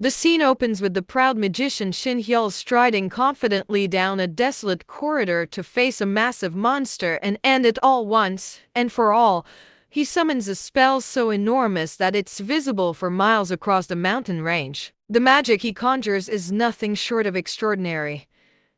The scene opens with the proud magician Shin Hyul striding confidently down a desolate corridor to face a massive monster and end it all once and for all. He summons a spell so enormous that it's visible for miles across the mountain range. The magic he conjures is nothing short of extraordinary,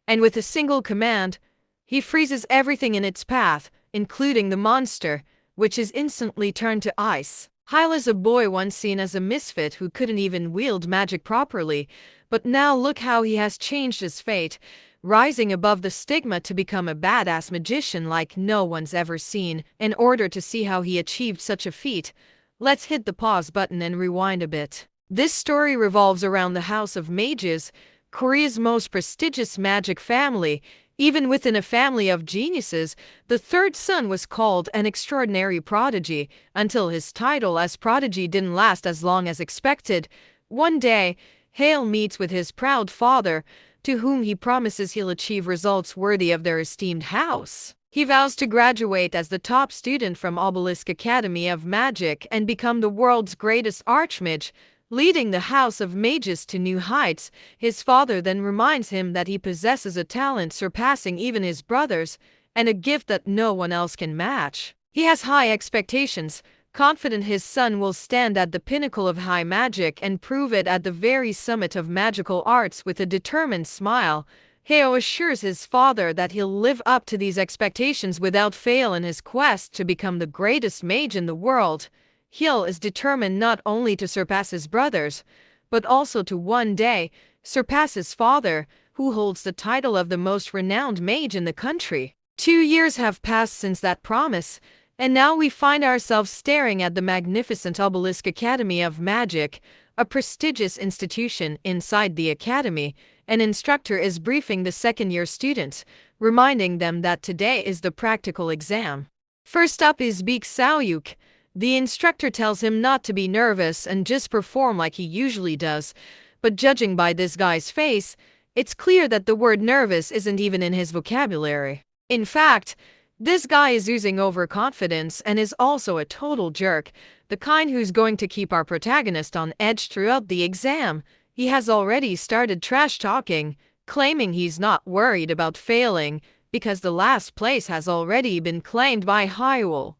and with a single command, he freezes everything in its path, including the monster, which is instantly turned to ice. Hyl is a boy once seen as a misfit who couldn't even wield magic properly, but now look how he has changed his fate, rising above the stigma to become a badass magician like no one's ever seen. In order to see how he achieved such a feat, let's hit the pause button and rewind a bit. This story revolves around the House of Mages, Korea's most prestigious magic family. Even within a family of geniuses, the third son was called an extraordinary prodigy, until his title as prodigy didn't last as long as expected. One day, Hale meets with his proud father, to whom he promises he'll achieve results worthy of their esteemed house. He vows to graduate as the top student from Obelisk Academy of Magic and become the world's greatest archmage, leading the House of Mages to new heights. His father then reminds him that he possesses a talent surpassing even his brothers, and a gift that no one else can match. He has high expectations, confident his son will stand at the pinnacle of high magic and prove it at the very summit of magical arts. With a determined smile, Heo assures his father that he'll live up to these expectations without fail in his quest to become the greatest mage in the world. Hyul is determined not only to surpass his brothers, but also to one day surpass his father, who holds the title of the most renowned mage in the country. 2 years have passed since that promise, and now we find ourselves staring at the magnificent Obelisk Academy of Magic, a prestigious institution. Inside the academy, an instructor is briefing the second-year students, reminding them that today is the practical exam. First up is Baek Saoyuk. The instructor tells him not to be nervous and just perform like he usually does, but judging by this guy's face, it's clear that the word nervous isn't even in his vocabulary. In fact, this guy is oozing overconfidence and is also a total jerk, the kind who's going to keep our protagonist on edge throughout the exam. He has already started trash talking, claiming he's not worried about failing because the last place has already been claimed by Hyul,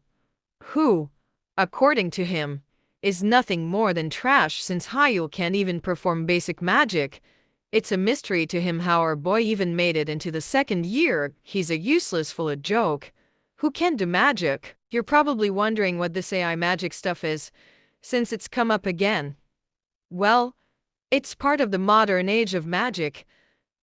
who, according to him, is nothing more than trash since Hyul can't even perform basic magic. It's a mystery to him how our boy even made it into the second year. He's a useless full of joke. Who can do magic? You're probably wondering what this AI magic stuff is, since it's come up again. Well, it's part of the modern age of magic,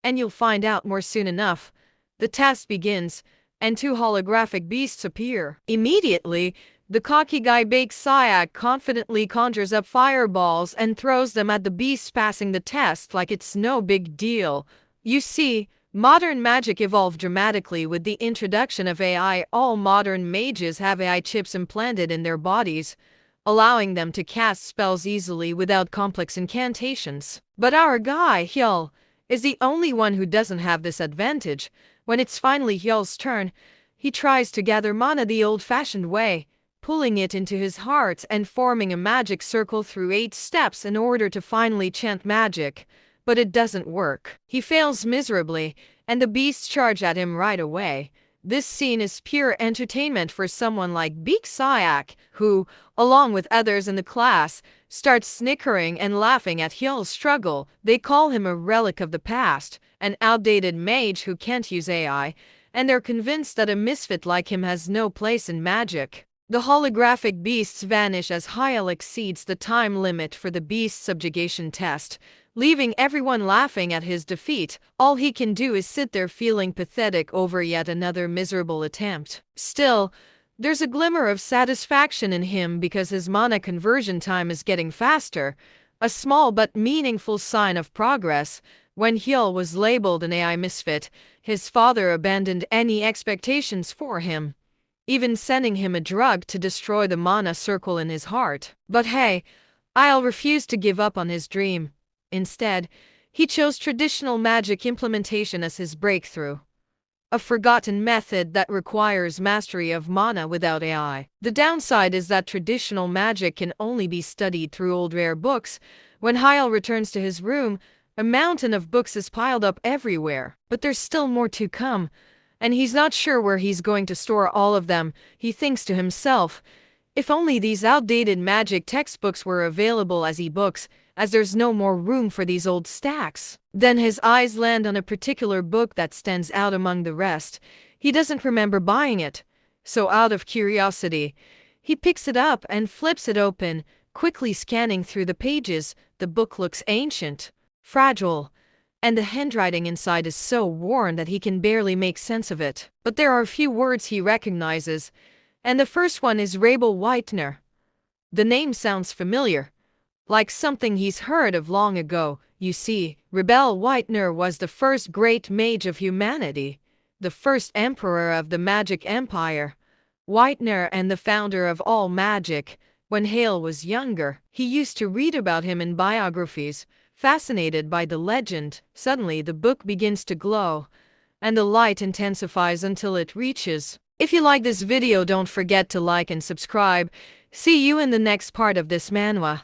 and you'll find out more soon enough. The test begins, and two holographic beasts appear. Immediately, the cocky guy Baek Sayak confidently conjures up fireballs and throws them at the beasts, passing the test like it's no big deal. You see, modern magic evolved dramatically with the introduction of AI. All modern mages have AI chips implanted in their bodies, allowing them to cast spells easily without complex incantations. But our guy, Hyul, is the only one who doesn't have this advantage. When it's finally Hyul's turn, he tries to gather mana the old-fashioned way, pulling it into his heart and forming a magic circle through 8 steps in order to finally chant magic. But it doesn't work. He fails miserably, and the beasts charge at him right away. This scene is pure entertainment for someone like Baek Sayak, who, along with others in the class, starts snickering and laughing at Hyul's struggle. They call him a relic of the past, an outdated mage who can't use AI, and they're convinced that a misfit like him has no place in magic. The holographic beasts vanish as Hyul exceeds the time limit for the beast subjugation test, leaving everyone laughing at his defeat. All he can do is sit there feeling pathetic over yet another miserable attempt. Still, there's a glimmer of satisfaction in him because his mana conversion time is getting faster, a small but meaningful sign of progress. When Hyul was labeled an AI misfit, his father abandoned any expectations for him, even sending him a drug to destroy the mana circle in his heart. But hey, I'll refuse to give up on his dream. Instead, he chose traditional magic implementation as his breakthrough. a forgotten method that requires mastery of mana without AI. The downside is that traditional magic can only be studied through old rare books. When Hyel returns to his room, a mountain of books is piled up everywhere, but there's still more to come, and he's not sure where he's going to store all of them. He thinks to himself, if only these outdated magic textbooks were available as e-books, as there's no more room for these old stacks. Then his eyes land on a particular book that stands out among the rest. He doesn't remember buying it, so out of curiosity, he picks it up and flips it open, quickly scanning through the pages. The book looks ancient, fragile, and the handwriting inside is so worn that he can barely make sense of it. But there are a few words he recognizes, and the first one is Rabel Whitener. The name sounds familiar, like something he's heard of long ago. You see, Rebel Whitener was the first great mage of humanity, the first emperor of the Magic Empire, Whitener and the founder of all magic. When Hale was younger, he used to read about him in biographies, fascinated by the legend. Suddenly the book begins to glow, and the light intensifies until it reaches. If you like this video, don't forget to like and subscribe. See you in the next part of this manhwa.